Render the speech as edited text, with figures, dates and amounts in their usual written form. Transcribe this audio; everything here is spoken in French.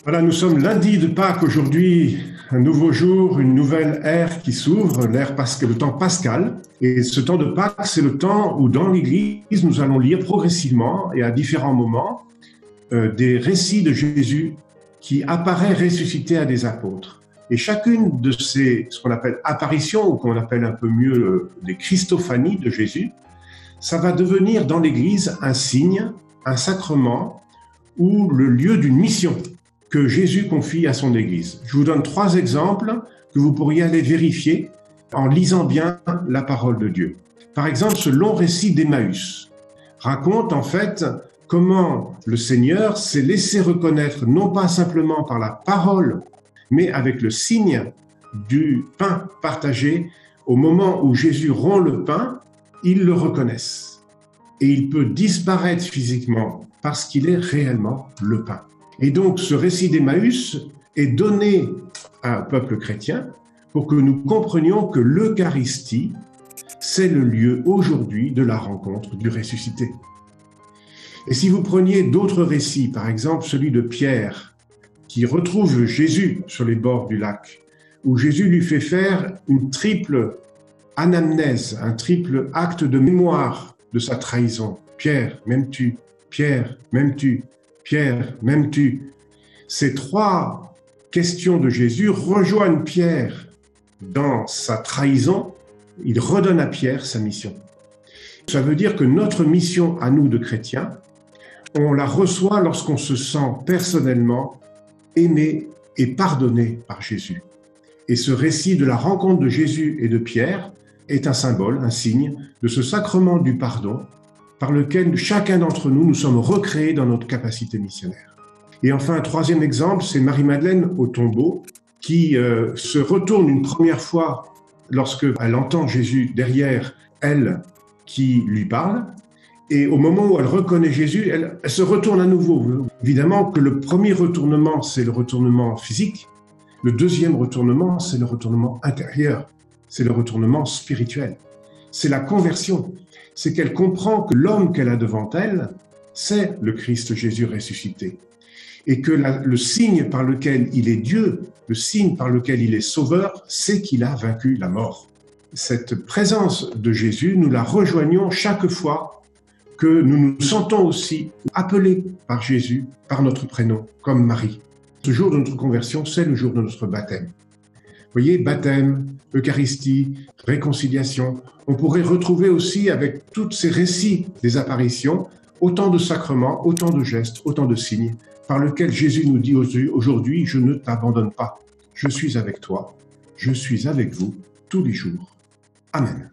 Voilà, nous sommes lundi de Pâques aujourd'hui, un nouveau jour, une nouvelle ère qui s'ouvre, le temps pascal. Et ce temps de Pâques, c'est le temps où dans l'Église, nous allons lire progressivement et à différents moments des récits de Jésus qui apparaît ressuscité à des apôtres. Et chacune de ces, ce qu'on appelle apparitions, ou qu'on appelle un peu mieux des Christophanies de Jésus, ça va devenir dans l'Église un signe, un sacrement ou le lieu d'une mission que Jésus confie à son Église. Je vous donne 3 exemples que vous pourriez aller vérifier en lisant bien la parole de Dieu. Par exemple, ce long récit d'Emmaüs raconte en fait comment le Seigneur s'est laissé reconnaître non pas simplement par la parole, mais avec le signe du pain partagé. Au moment où Jésus rompt le pain, ils le reconnaissent. Et il peut disparaître physiquement parce qu'il est réellement le pain. Et donc, ce récit d'Emmaüs est donné à un peuple chrétien pour que nous comprenions que l'Eucharistie, c'est le lieu aujourd'hui de la rencontre du ressuscité. Et si vous preniez d'autres récits, par exemple celui de Pierre, qui retrouve Jésus sur les bords du lac, où Jésus lui fait faire une triple anamnèse, un triple acte de mémoire de sa trahison. Pierre, m'aimes-tu? Pierre, m'aimes-tu? Pierre, m'aimes-tu? Ces 3 questions de Jésus rejoignent Pierre dans sa trahison. Il redonne à Pierre sa mission. Ça veut dire que notre mission à nous de chrétiens, on la reçoit lorsqu'on se sent personnellement aimé et pardonné par Jésus. Et ce récit de la rencontre de Jésus et de Pierre est un symbole, un signe de ce sacrement du pardon par lequel chacun d'entre nous sommes recréés dans notre capacité missionnaire. Et enfin, un 3e exemple, c'est Marie-Madeleine au tombeau qui se retourne une première fois lorsqu'elle entend Jésus derrière elle qui lui parle. Et au moment où elle reconnaît Jésus, elle se retourne à nouveau. Évidemment que le premier retournement, c'est le retournement physique. Le 2e retournement, c'est le retournement intérieur. C'est le retournement spirituel. C'est la conversion. C'est qu'elle comprend que l'homme qu'elle a devant elle, c'est le Christ Jésus ressuscité. Et que le signe par lequel il est Dieu, le signe par lequel il est sauveur, c'est qu'il a vaincu la mort. Cette présence de Jésus, nous la rejoignons chaque fois que nous nous sentons aussi appelés par Jésus, par notre prénom, comme Marie. Ce jour de notre conversion, c'est le jour de notre baptême. Vous voyez, baptême, Eucharistie, réconciliation. On pourrait retrouver aussi avec tous ces récits des apparitions, autant de sacrements, autant de gestes, autant de signes, par lesquels Jésus nous dit aujourd'hui, je ne t'abandonne pas. Je suis avec toi, je suis avec vous tous les jours. Amen.